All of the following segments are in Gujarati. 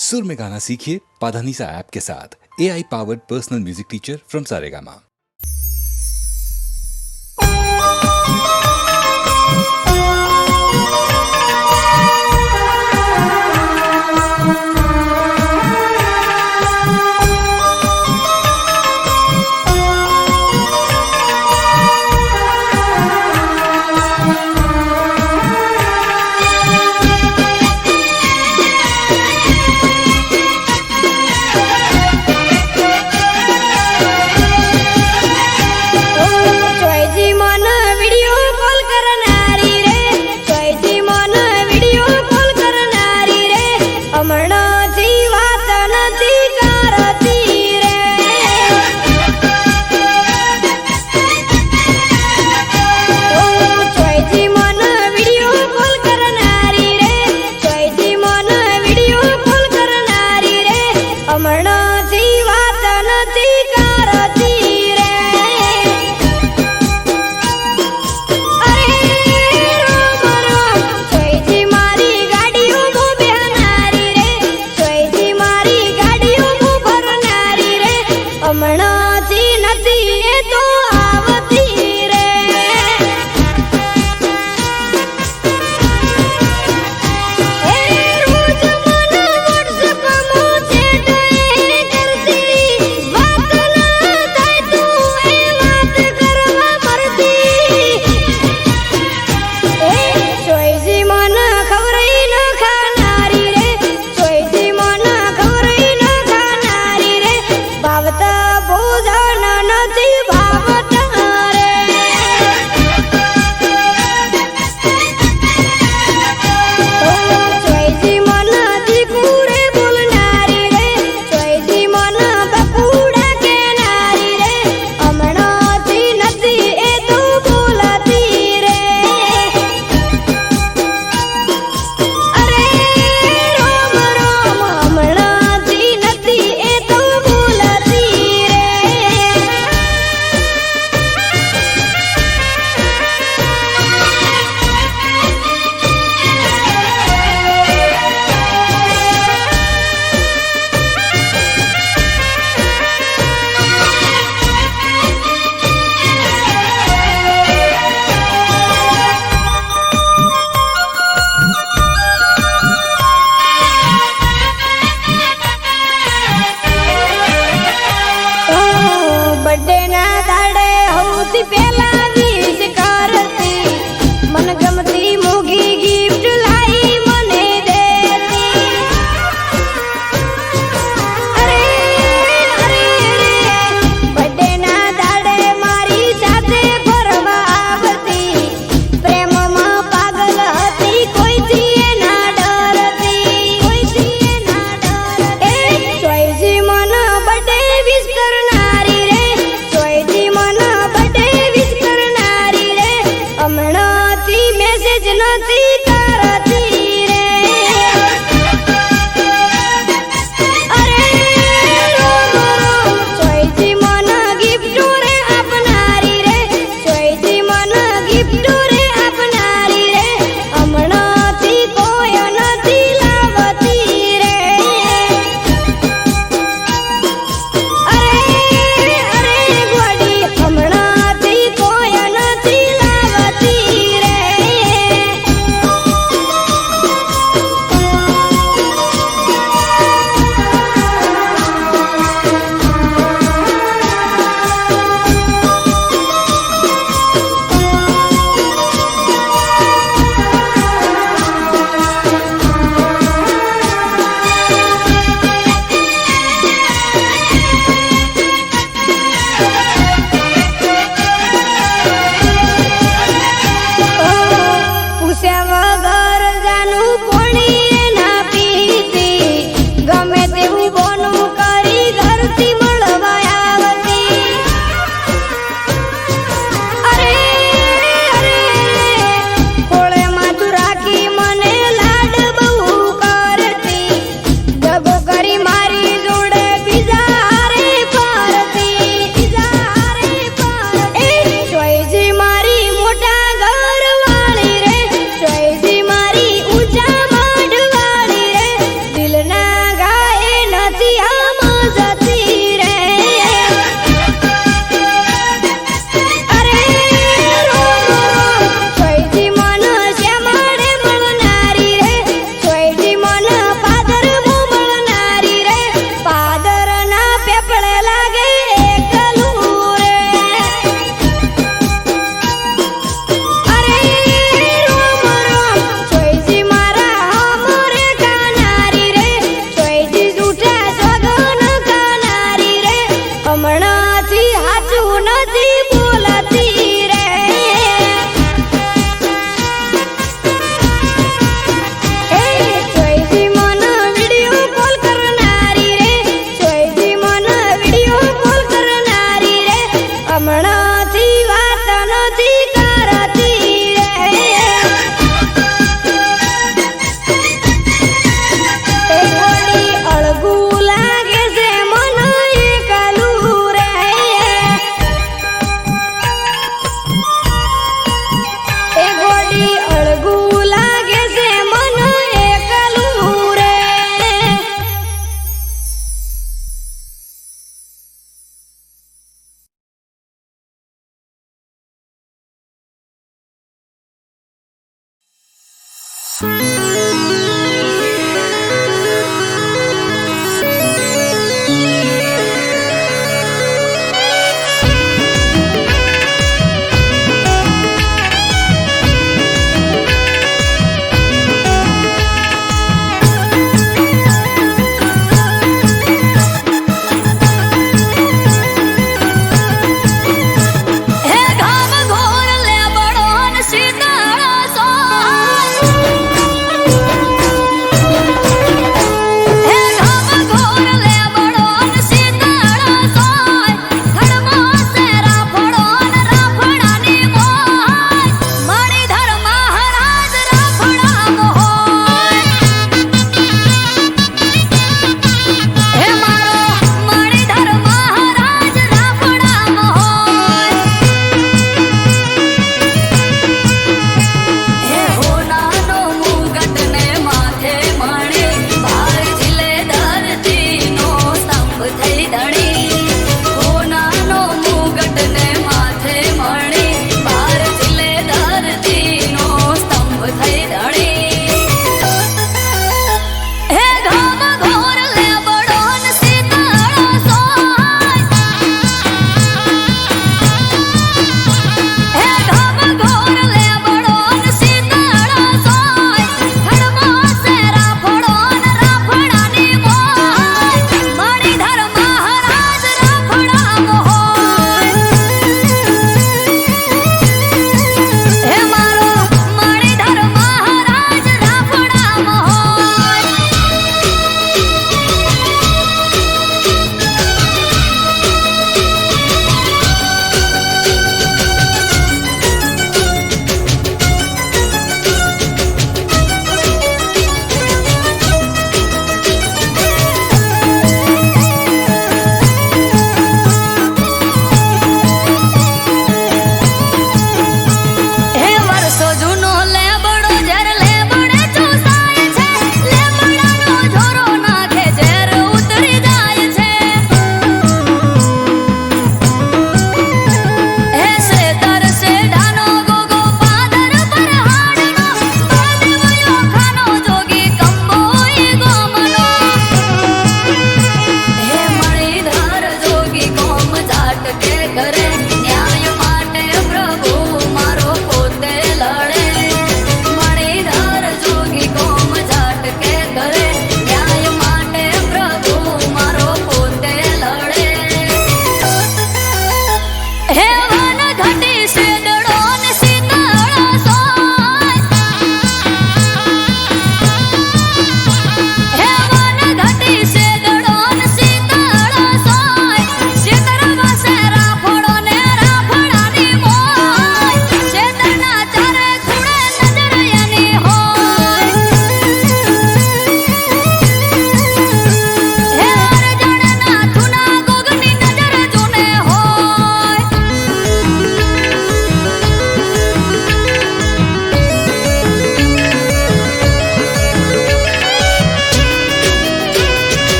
सुर में गाना सीखिए पाधानीसा ऐप के साथ। AI powered personal music teacher from Saregama.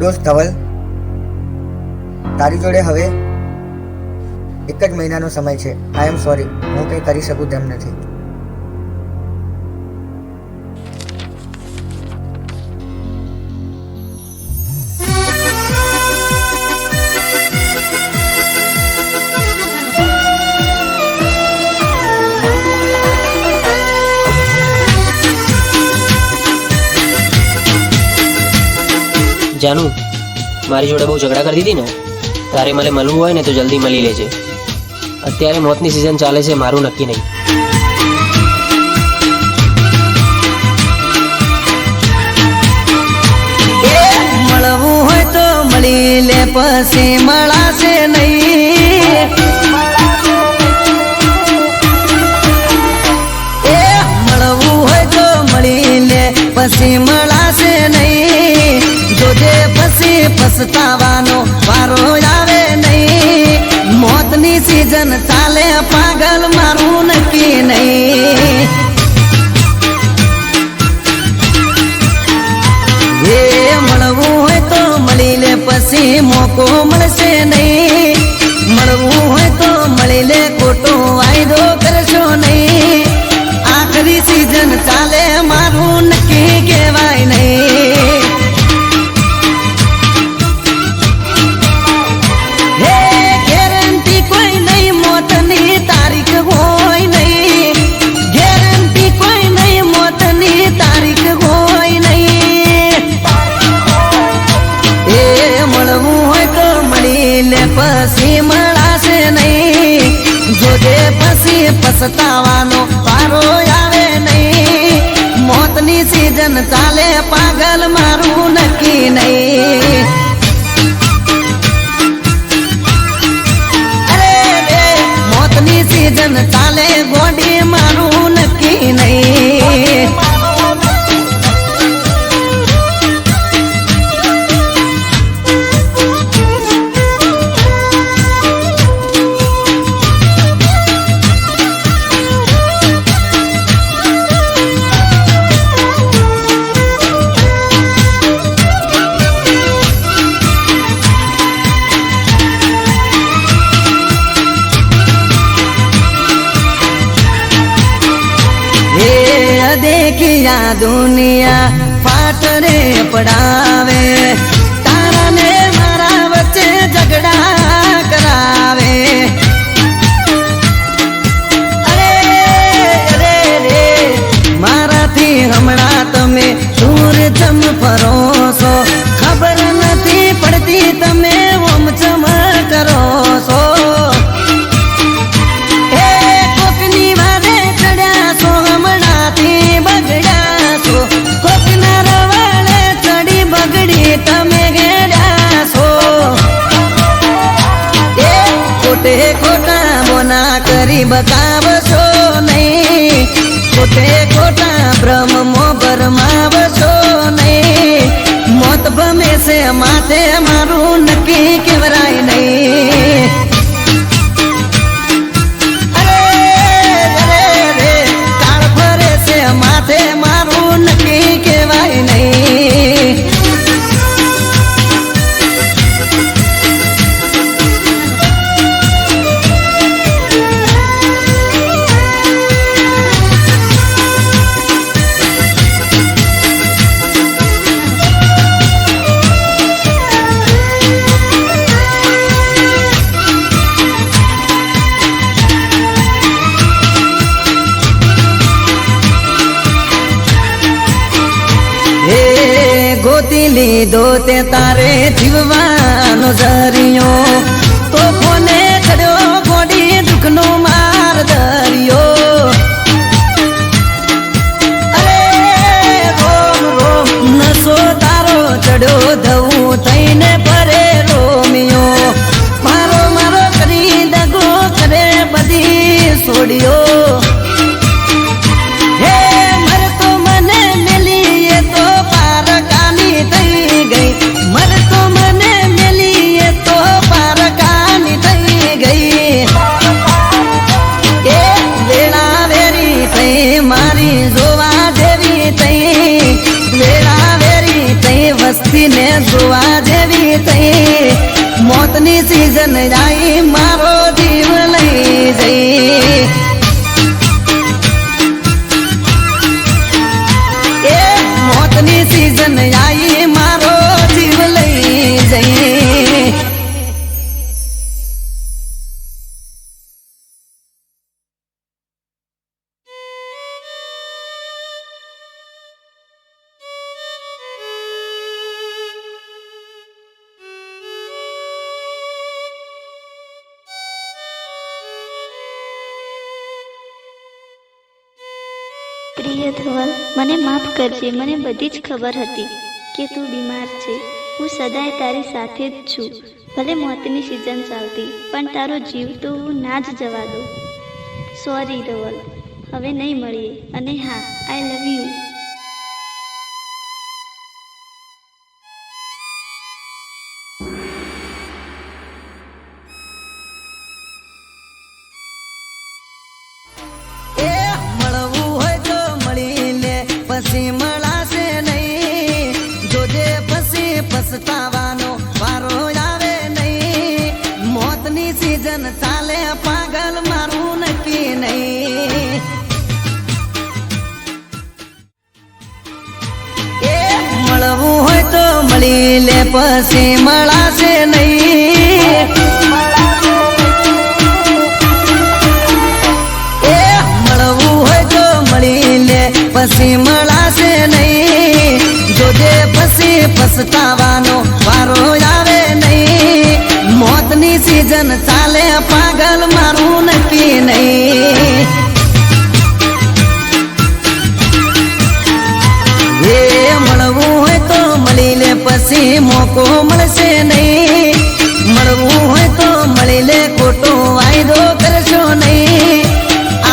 દોસ્ત ધવલ, તારી જોડે હવે એક જ મહિનાનો સમય છે. આઈ એમ સોરી, હું કંઈ કરી શકું તેમ નથી. જાનુ, મારી જોડે બહુ ઝઘડા કરતી હતી ને, તારે મને મળવું હોય ને તો જલ્દી મળી લેજે. અત્યારે મોતની સિઝન ચાલે છે, મારું નક્કી નહીં. મળવું હોય તો મળી લે, પછી મળાશે નહીં. મળવું હોય તો મળી લે, પછી મળાશે નહીં. જોજે પછી પછતાવાનો વારો આવે નહીં. મોતની સિઝન ચાલે, પાગલ મારું નક્કી નહીં. એ મળવું હોય તો મળી લે, પછી મોકો મળશે નહીં. મળવું હોય તો મળી લે, ખોટો વાયદો કરશો નહીં. આખરી સિઝન ચાલે, મારું નક્કી કહેવાય નહીં. પછી મળાશે નહીં. જોજે પછી પછતાવાનો વારો આવે નહીં. મોતની સિઝન ચાલે, પાગલ મારું નક્કી નહીં. અરે મોતની સિઝન ચાલે, ગોડી મારું નક્કી નહીં. देखिया दुनिया फाट रे पड़ावे, तारा ने मारा बच्चे झगड़ा करावे. अरे अरे रे मारा थी हमणा तमे दूर चम फरो सो. खबर नहीं पड़ती तमे ओम चम करो सो. તમે ગેડા છો એ ખોટે ખોટા બોના કરી બતાવશો નહીં. ખોટે ખોટા બ્રહ્મો ભરમાવશો નહીં. મોત ભમે છે માથે, મારું નક્કી કેવરાય નહીં. અરે રે કાળ ફરે છે માથે, મારું નક્કી કેવાય નહીં. ગોતી લીધો તે તારે જીવવાનો જરિયો, તો કોને ચડ્યો ગોડી દુઃખનો માર દરિયો. અરે રોમ રોમ નસો તારો ચડ્યો, ધવું થઈને ફરે રોમિયો. મારો મારો કરી દગો કરે, બધી છોડ્યો. મારી જોવા જેવી તઈ વેળા વેરી તઈ વસ્તી ને જોવા જેવી થઈ મોતની સીઝન આવી મારો જીવ લઈ જઈ એ મોતની સીઝન આવી મારો જીવ લઈ જઈ પ્રિય ધવલ, મને માફ કરજે. મને બધી જ ખબર હતી કે તું બીમાર છે. હું સદાય તારી સાથે જ છું. ભલે મોતની સિઝન ચાલતી, પણ તારો જીવ તો હું ના જ જવા દઉં. સોરી ધવલ, હવે નહીં મળીએ. અને હા, આઈ લવ યુ. એ મળવું હોય તો મળી લે પછી મળાશે નહીં જોજે પછી પછતાવાનો વારો આવે નહીં મોતની સીઝન ચાલે પાગલ મારું નક્કી નહીં એ મળવું હોય તો મળી લે પછી મળાશે નહીં પછી મળાશે નહીં જોજે પછી પછતાવાનો વારો આવે નહીં મોતની સીઝન ચાલે પાગલ મારું નક્કી નહીં એ મળવું હોય તો મળી લે પછી મોકો મળશે નહીં મળવું હોય તો મળી લે ખોટો વાયદો કરશો નહીં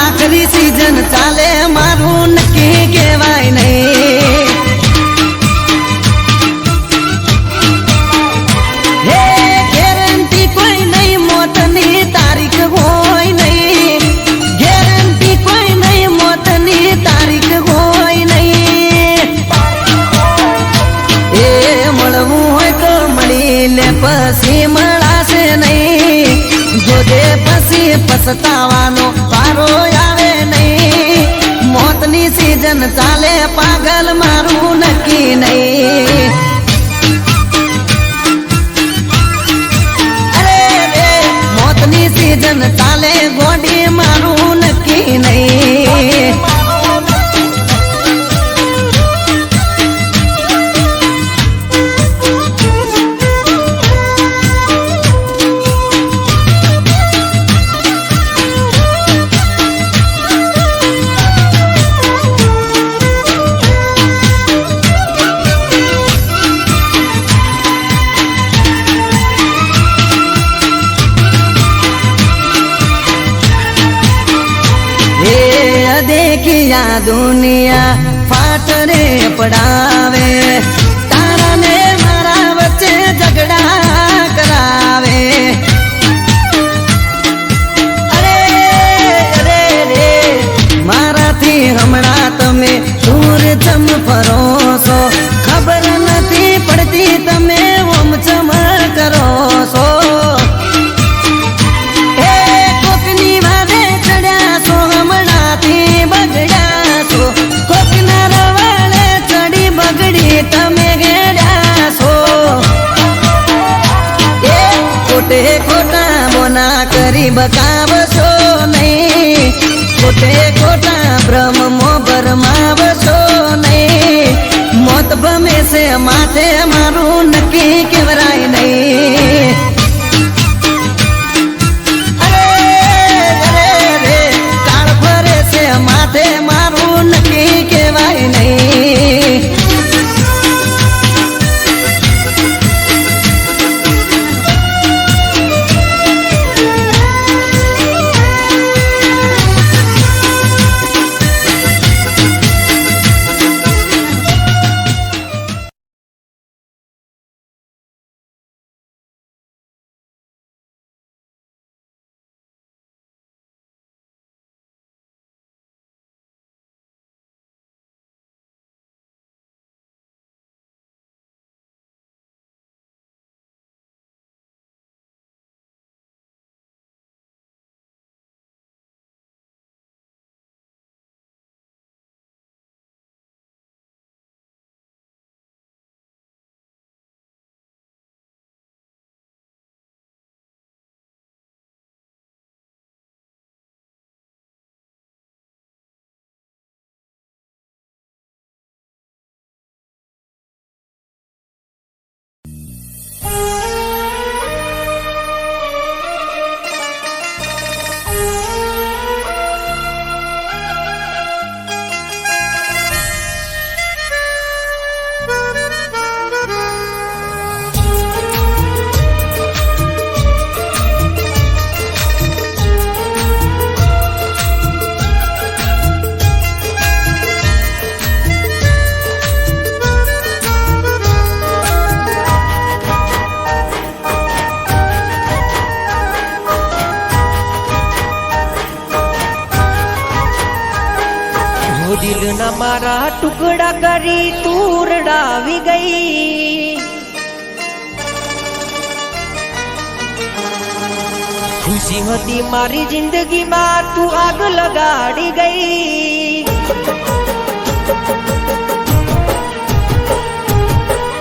આખરી સીઝન ચાલે મારું નક્કી કહેવાય નહીં હે ગેરંટી કોઈ નહીં મોતની તારીખ હોય નહીં ગેરંટી કોઈ નહીં મોતની તારીખ હોય નહીં એ મળવું હોય તો મળી લે પછી મળાશે નહીં જોજે પછી પછતાવાનો વારો આવે નહીં મોતની સીઝન ચાલે પાગલ મારું નક્કી નહીં અરે રે મોતની સીઝન ચાલે ગોડી મારું નક્કી નહીં देखिया दुनिया फाट रे पड़ावे तारा ने मारा बच्चे झगड़ा करावे अरे अरे रे मारा थी हमणा तमे दूर चम फरो सो खबर नहीं पड़ती तमे ओम चम करो सो તમે ગેડા છો એ ખોટે ખોટા બોના કરી બકાવશો નહીં ખોટે ખોટા બ્રહ્મો ભરમાવશો નહીં મોત ભમે છે માથે મારું નક્કી કેવરાય નહીં મારા ટુકડા કરી તું રડાવી ગઈ. ખુશી હતી મારી જિંદગીમાં તું આગ લગાડી ગઈ.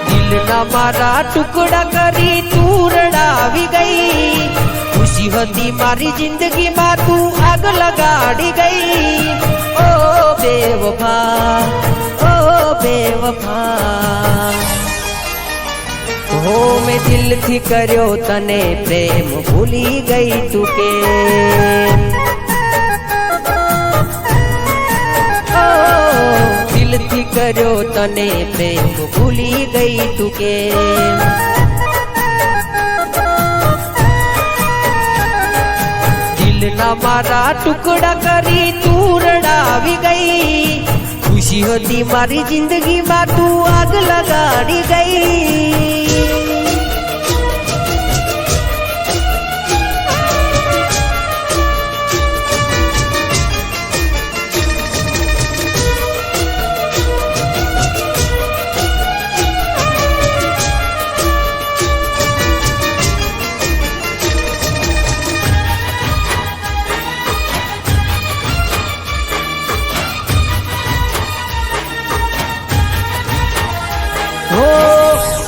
દિલના મારા ટુકડા કરી તું રડાવી ગઈ. ખુશી હતી મારી જિંદગીમાં તું આગ લગાડી ગઈ. ઓ બેવફા, ઓ બેવફા, હો મેં દિલથી કર્યો તને પ્રેમ ભૂલી ગઈ તું કે. ઓ દિલથી કર્યો તને પ્રેમ ભૂલી ગઈ તું કે. દિલના મારા ટુકડા કરી તું રડાવી ગઈ. ખુશી હતી મારી જિંદગીમાં તું આગ લગાડી ગઈ.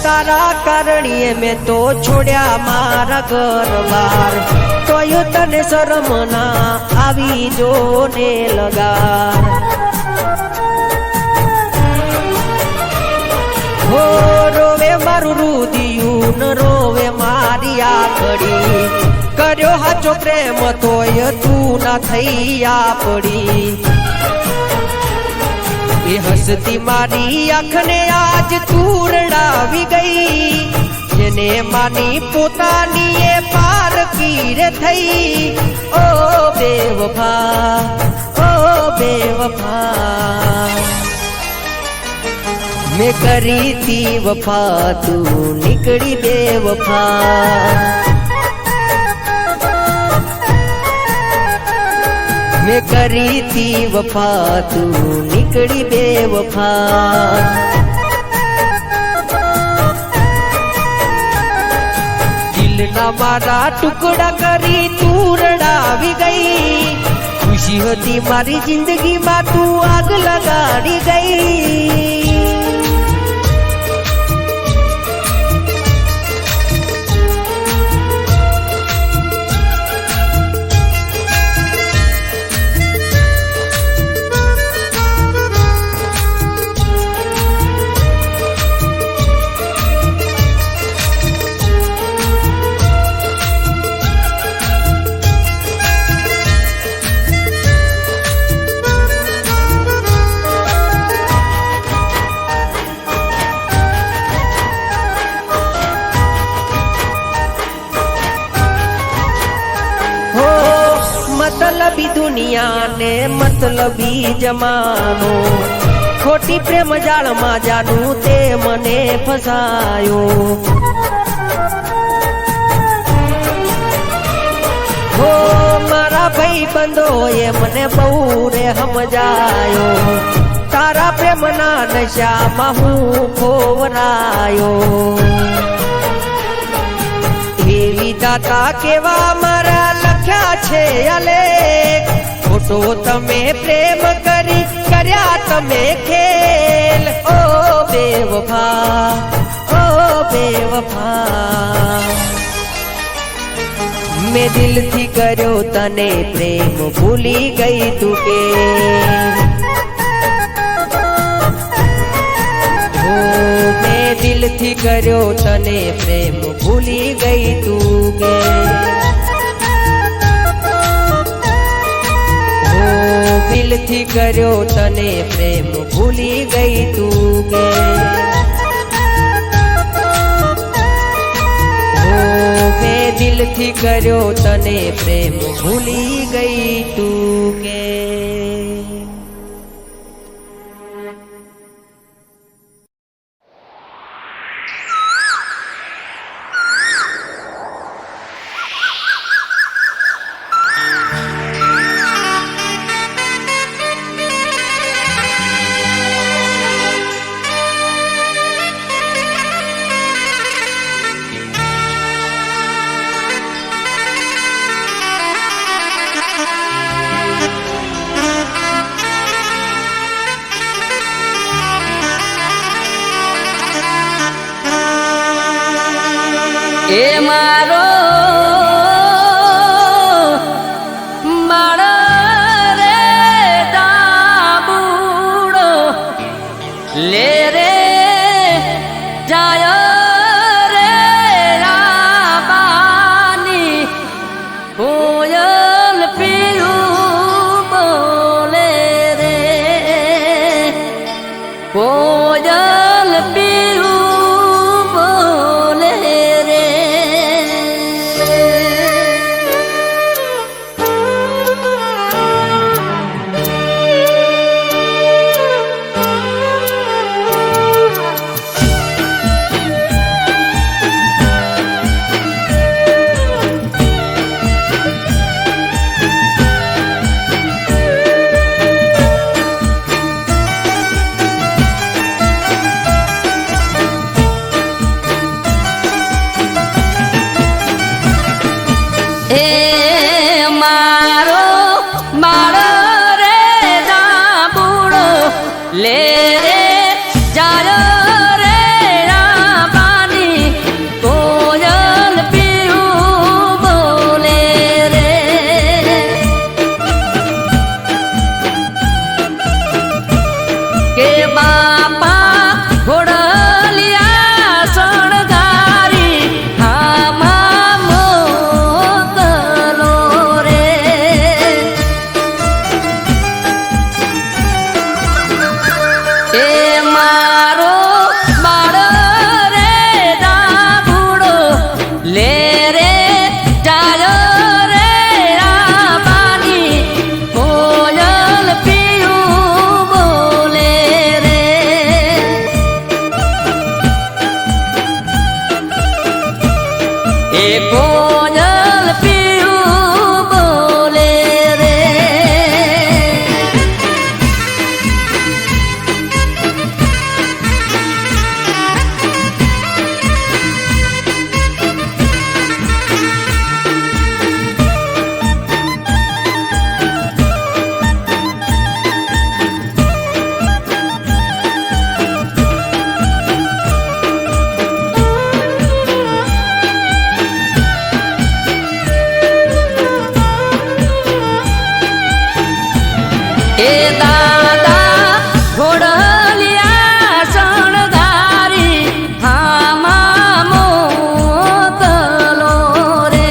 તારા કારણીએ મેં તો છોડ્યા મારા ઘર બાર. તોય તને શરમ ના આવી જો ને લગાર. હો રોવે મારું રુદિયું ન રોવે મારી આખડી. કર્યો હાચો પ્રેમ તોય તું ના થઈ આપડી. એ હસતી મારી આંખને આજ તું રડાવી ગઈ. જેને માની પોતાની એ પારકી રે થઈ. ઓ બેવફા, ઓ બેવફા, મેં કરી તી વફા તું નીકળી બેવફા. મેં કરી તી વફા તું નીકળી બેવફા. દિલના મારા ટુકડા કરી તું રડાવી ગઈ. ખુશી હતી મારી જિંદગીમાં તું આગ લગાડી ગઈ. મતલબી દુનિયા ને મતલબી જમાનો. ખોટી પ્રેમ જાળમાં જાનું તે મને ફસાયો. હો મારા ભાઈ બંધો એ મને બહુ રે સમજાયો. તારા પ્રેમના નશામાં હું ખોવરાયો. એવી દાતા કેવા મારા લખ્યા છે અલેખ. ખોટો તમે પ્રેમ કરી કર્યા તમે ખેલ. ઓ બેવફા, ઓ બેવફા, મેં દિલથી કર્યો તને પ્રેમ ભૂલી ગઈ તું કે. મેં દિલથી કર્યો તને પ્રેમ ભૂલી ગઈ તું કે. દિલથી કર્યો તને પ્રેમ ભૂલી ગઈ તું કે. મેં દિલથી કર્યો તને પ્રેમ ભૂલી ગઈ તું કે. એ મારો મારો રે દાબુડો લે રે જાય રે રાબાની કોયલ પીયું બોલે રે કોયલ પીયું બોલે રે લે રે જાય રે રાબાની કોયલ પીયું બોલે રે કે બાપા ઘોડલિયા શણગારી આમાં મોકલો રે એ મારો બાળ રે દાબુડો લે રે જાય રે રાબાની કોયલ પીયું બોલે રે એ કોયલ પીયું બોલે રે એ દાદા ઘોડલિયા શણગારી આમાં મોકલો રે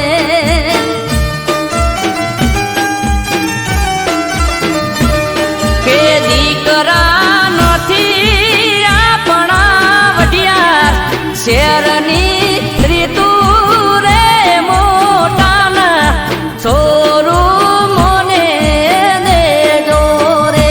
કે દીકરા નથી આપણા વઢિયાર શેરની રીતુ રે મોટાના સોરું મોને દેજો રે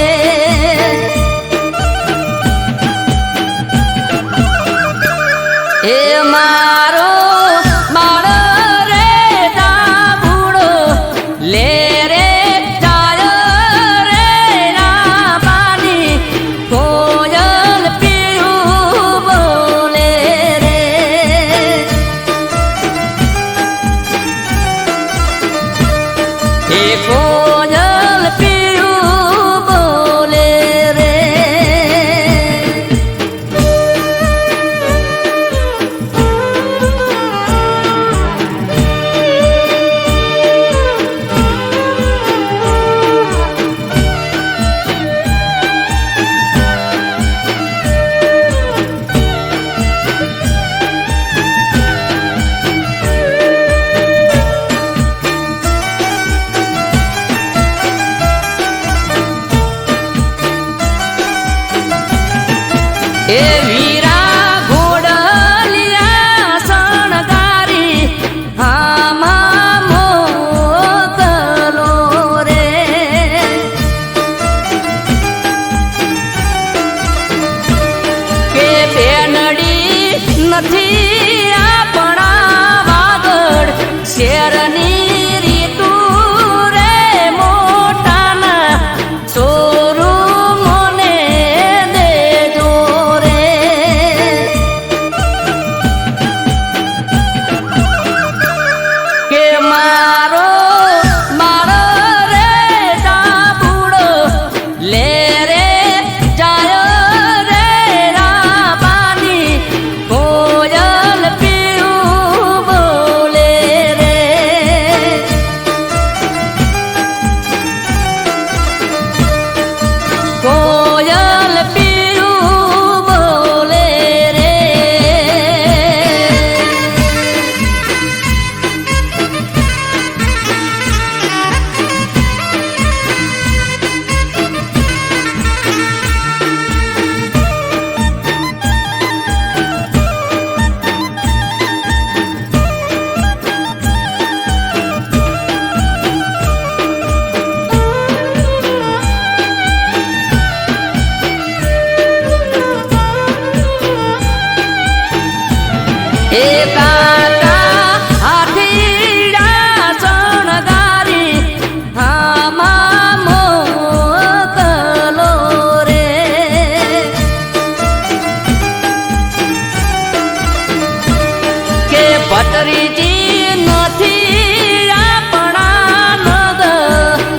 અટરીજી નથી આપણા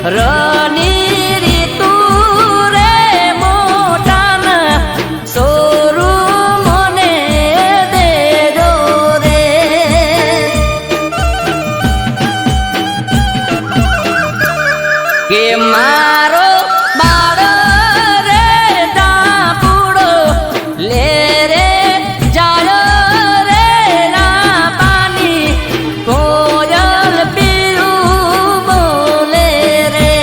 નગરની રીતુ રે મોટાના સોરું મને દેજો રે કે મારો બાળ રે ડાબુડો લે રે જાળ રે ના પાણી કોયલ પીરું બોલે રે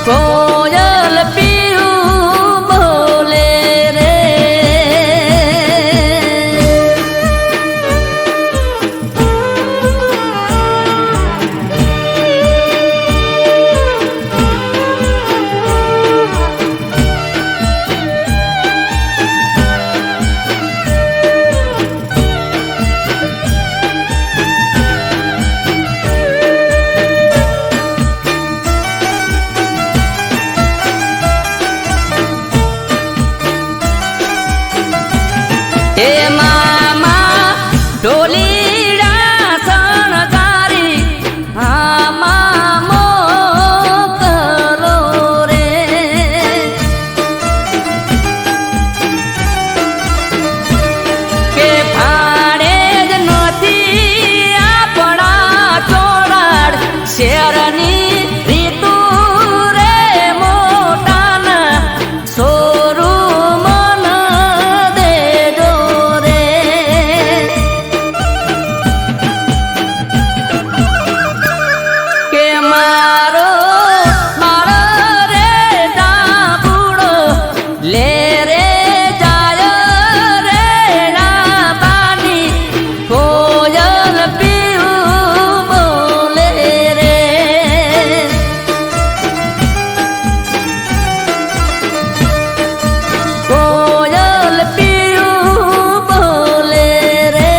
કોયલ પીરું બોલે રે હે મામા ઢોલીડા શણગારી આમાં મોકલો રે કે ભાડે જ નથી આપણા ચોરાડ શેરની રીતુ રે મોટાના સોરું મન દેજો રે કે મારો મારો રે ડાબુડો લે રે જાય રે ના પાણી કોયલ પીવું બોલે રે કોયલ પીરું બોલે રે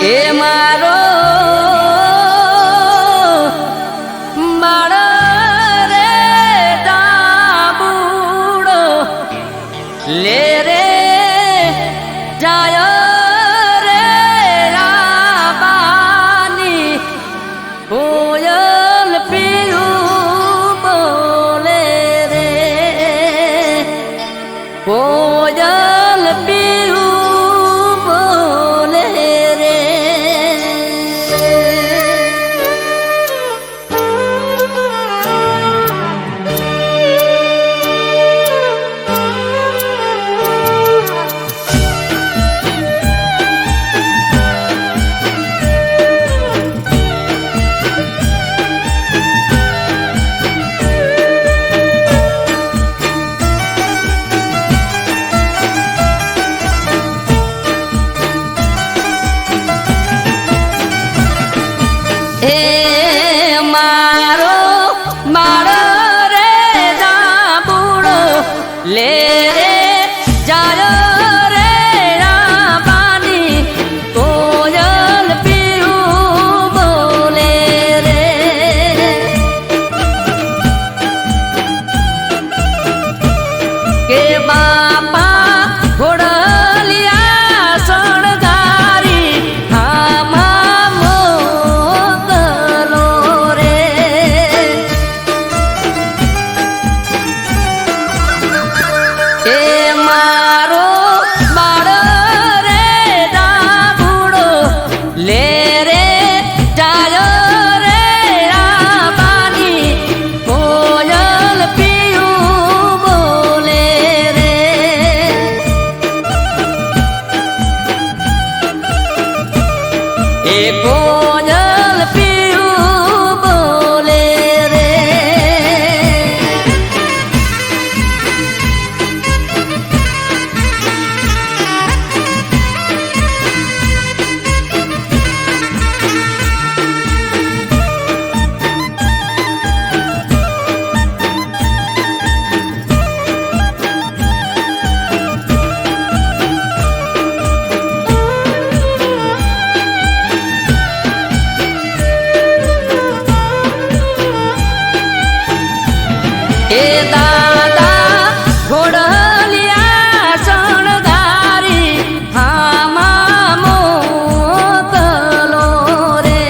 એ મારો બાળ રે ડાબુડો લે રે જાય રે રાબાની કોયલ પીયું બોલે રે કોયલ પીયું બોલે રે એ મારો મારો રે ડાબુડો લે રે જાય રે રાબાની કોયલ પીવું બોલે રે કે બાપા ઘોડલિયા શણગારી આમાં મોકલો એ કોજલ પીયું બોલે રે એ દાદા ઘોડલિયા શણગારી હામાં મોકલો રે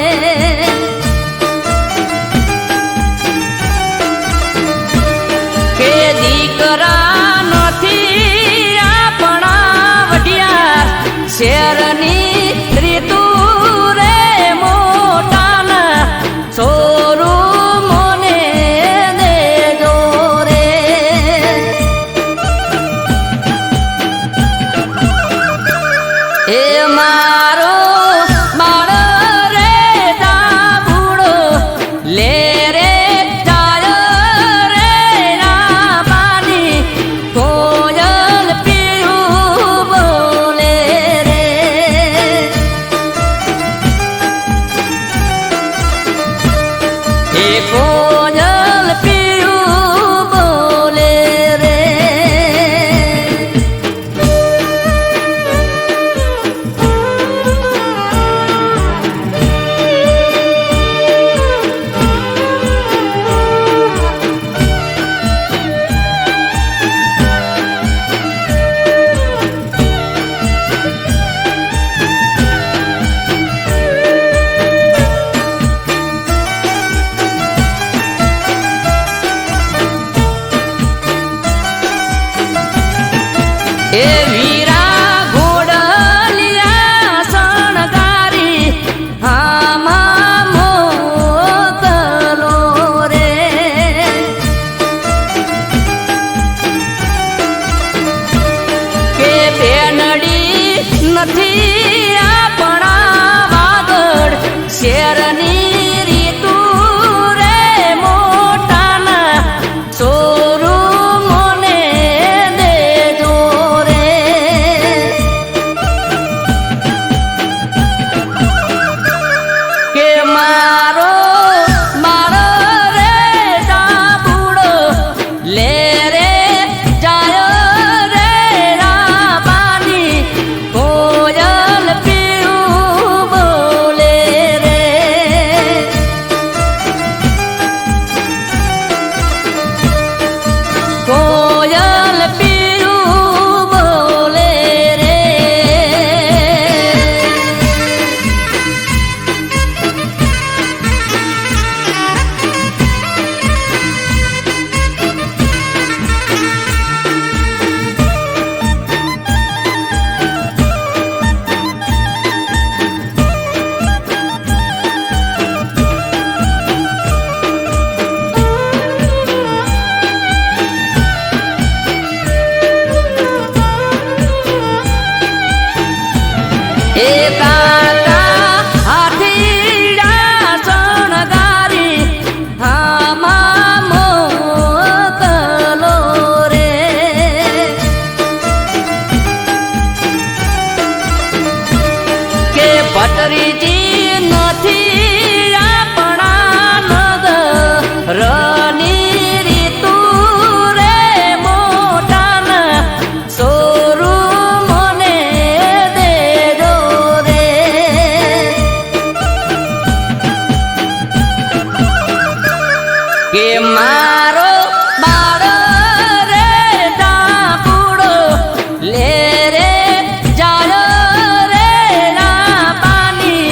કે દીકરા નથી આપણા વઢિયાર શેરની રીતુ રે મોટાના સોરું મોને દેજો રે એ મારો બાળ રે દાબુડો લે રે જાય રે રામાની કોયલ પીયું બોલે રે એ કોયલ પીયું બોલે રે એ વીરા ઘોડલિયા શણગારી હામાં મોકલો રે કે બેનડી નથી આપણા વાગડ શેરની રીતુ રે મોટાના સોરું મોને દેજો રે કે મારો મારો રે દાબુડો લે રે જાય રે રામાની કોયલ પીયું બોલે રે કોયલ પીયું બોલે રે એ કાકા હાથીડા શણગારી હામાં મોકલો રે કે ભટરીજી નથી આપણા નગરની રીતુ રે મોટાના સોરું મોને દેજો રે કે મારો બાળ રે દાબુડો લે રે જાય રે રામાની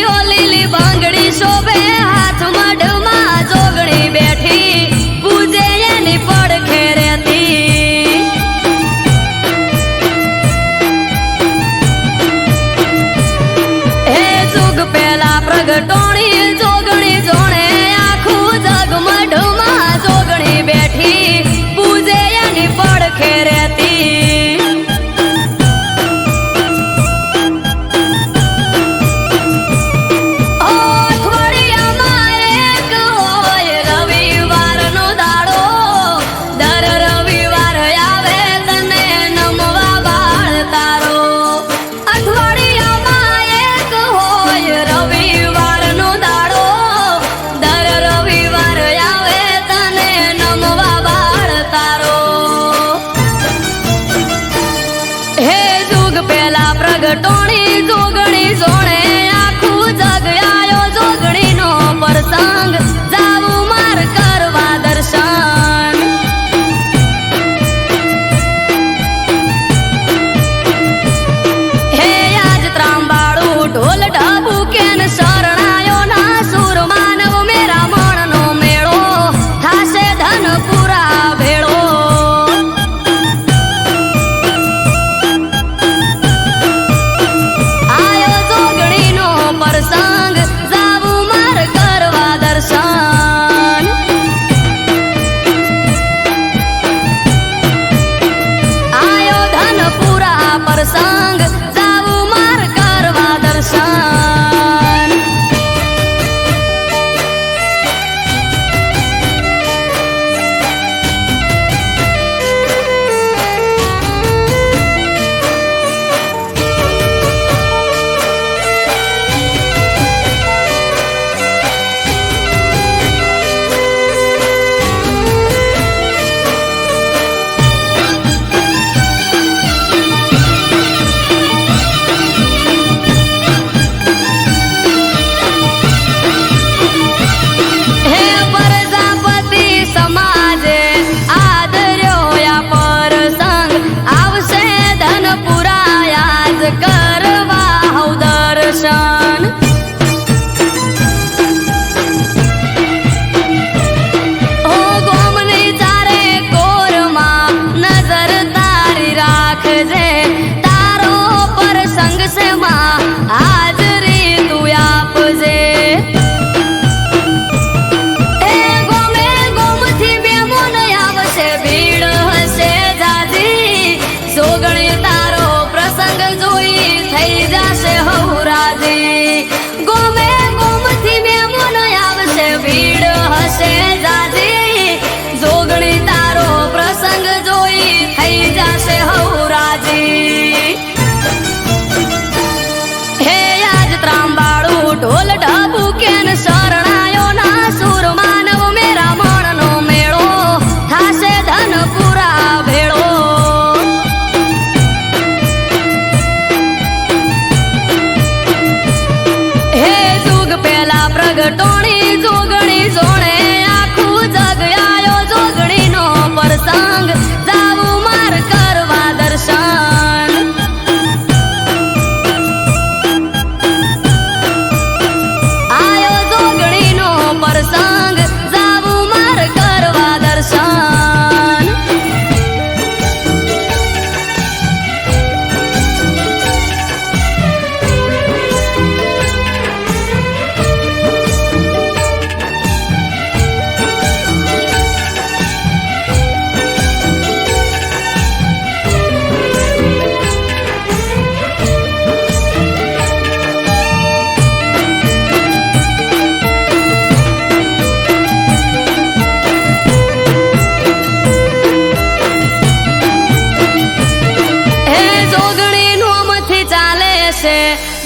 ઓ લીલી બંગડી શોભે હાથ મઢમાં જોગણી બેઠી પૂજે એની પડખે રહેતી હે જુગ પેલા પ્રગટોણી જોગણી જોણે આખું જગ મઢમાં જોગણી બેઠી પૂજે એની પડખે રહેતી પ્રગટોણી જોગણી જોણે આખું જગ આયો જોગણીનો પ્રસંગ જાવું માર કરવા દર્શન હે આજ ત્રાંબાળું ઢોલ ઢબુ કેન શરણાયો ના સુર માનવ મેરા મણનો મેળો થાશે ધનપુરા ભેળો પ્રસંગ જાવું માર કરવા દર્શન આયો ધનપુરા પ્રસંગ જાવું માર કરવા દર્શન ઢોલ ઢબુ કેન શરણાયો ના સુર માનવ મેરા મણનો મેળો થાશે ધનપુરા ભેળો હે જુગ પેલા પ્રગટોણી જોગણી જોણે આખું જગ આયો જોગણીનો પ્રસંગ જાવું માર કરવા દર્શન પ્રસંગ જાવું માર કરવા દર્શન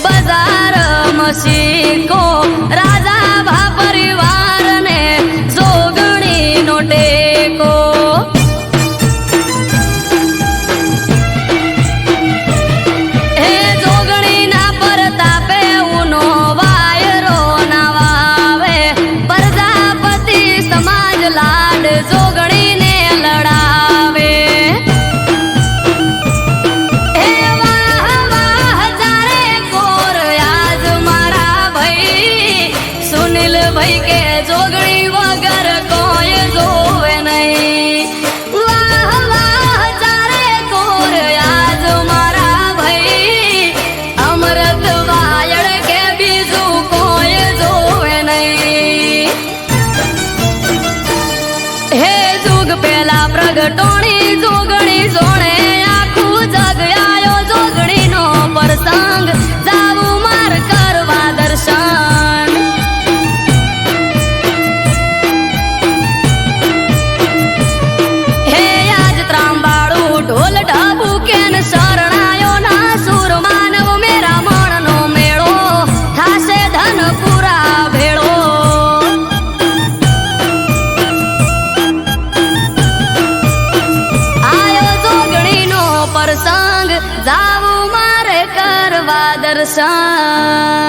બજાર મસીકો રાજા ભા પરિવાર ને જોગણી નો ટેકો હે જોગણી ના પરતાપે ઉનો વાયરો ના વાવે પ્રજાપતિ સમાજ લાડ જોગણી ને લડાવે હે વાહ વાહ જારે કોર આજ મારા કે ન શરણાયો ના સુર માનવ મેરા મણનો મેળો થાશે ધન પૂરા ભેળો આયો જોગણીનો પ્રસંગ જાવું મારે કરવા દર્શન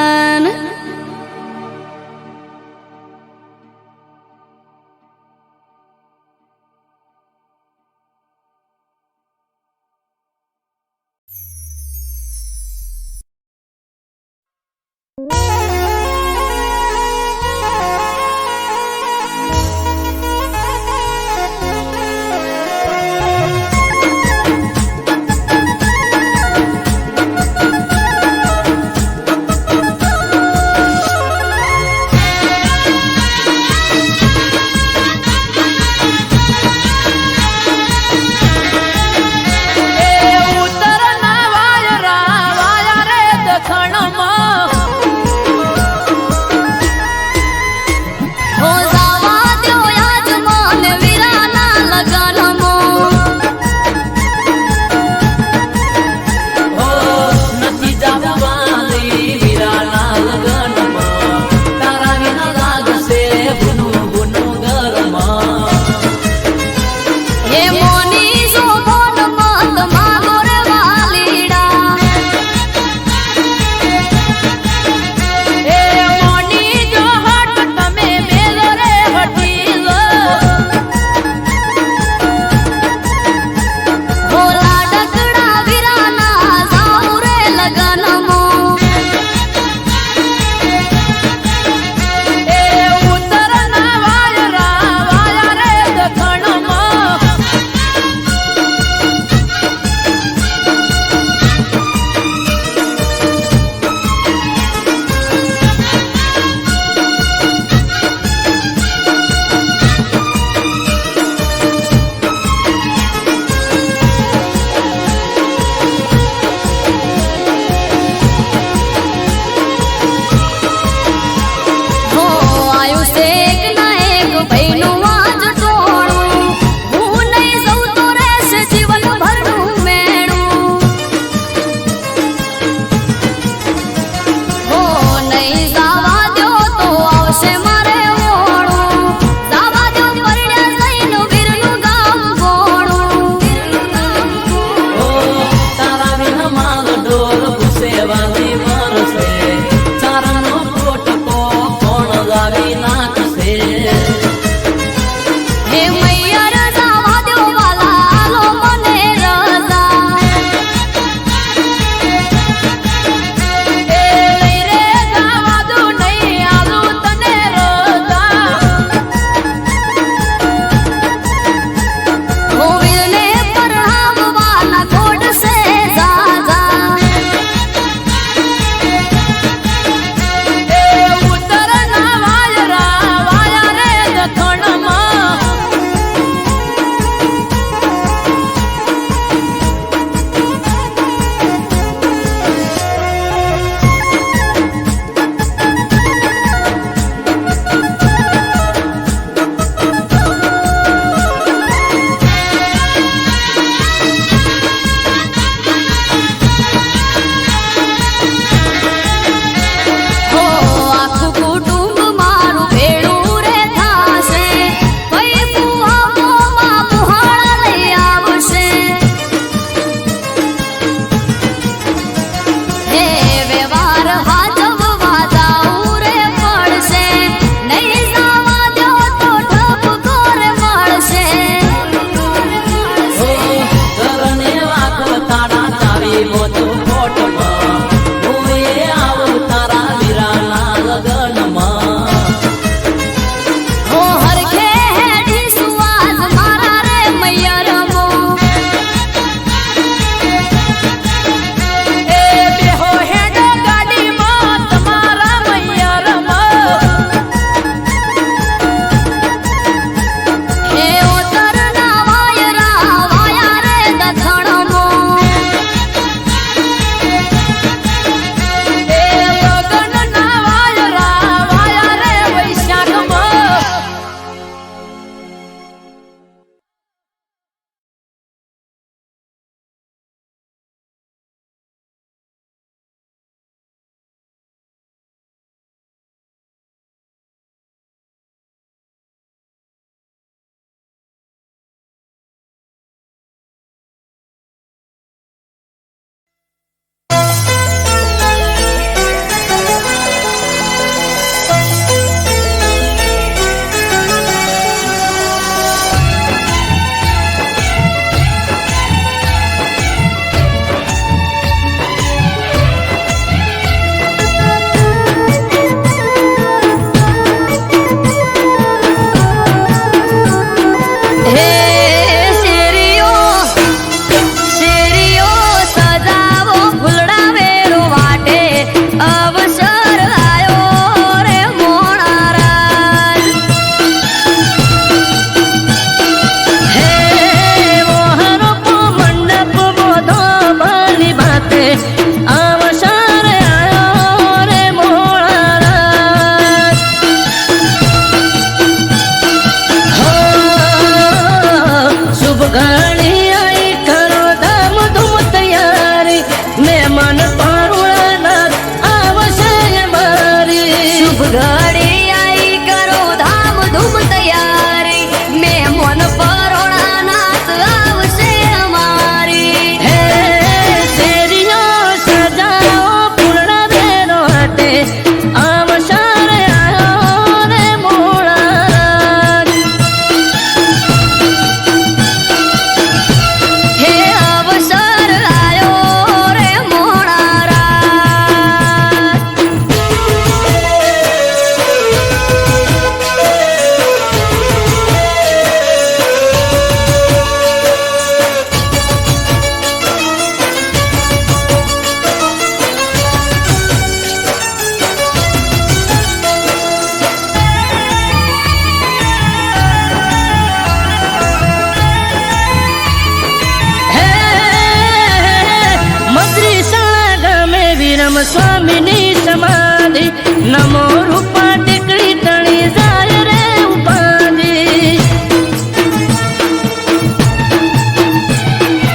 સ્વામીની સમાધિ નમો રૂપા ટેકડી ટણી જાય રે ઉપાધિ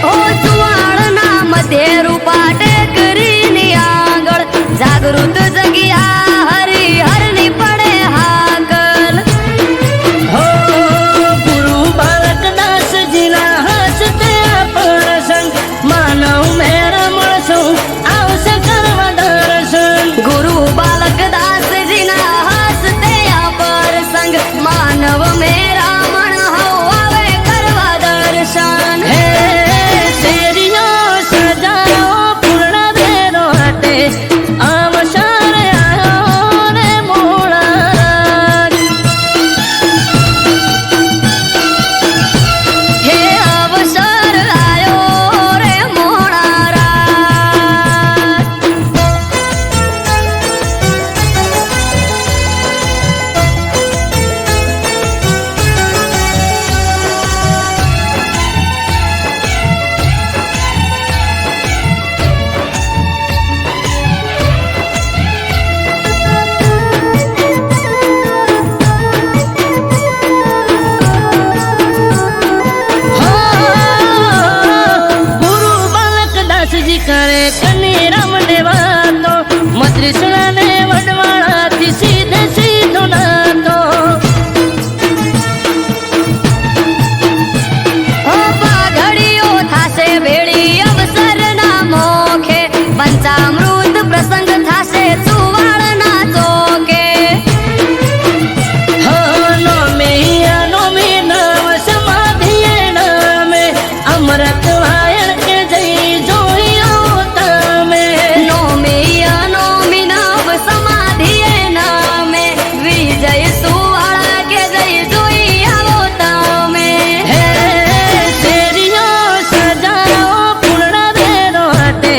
ઓ સુવાળના મધ્ય રૂપા ટેકરીની આગળ જાગૃત જગ્યા હરિહરની પડે હાકલ હો ગુરુ બાલક દાસજીના હસ્તે પ્રસંગ માનવ મેરા મળશું આવશે કરવા દર્શન ગુરુ બાલક દાસજીના હસ્તે આ પ્રસંગ માનવ મેરા મણ આવે કરવા દર્શન હે શેરીઓ સજાયો પૂર્ણ ભેરો હટે અવસર આયો રે મોળા હે અવસર આયો રે મોણારા ગુરુ બાલક દાસજી કરે કની રમને વાતો મત્રીસણાને વડવાળાથી સીધે સીધો નાતો ઓ પાઘડીઓ થાશે ભેળી અવસરના મોખે પંચામૃત પ્રસંગ થાશે સુવાળના ચોકે નોમે નોમે નામ સમાધિએ નામે અમૃત વાયણ કે જઈ જોઈ આવો તમે નોમિયા નોમિ નવ સમાધિએ નામે વિજય સુવાળા કે જઈ જોઈ આવો તમે હે શેરીઓ સજાયો પૂર્ણ ભેરો હટે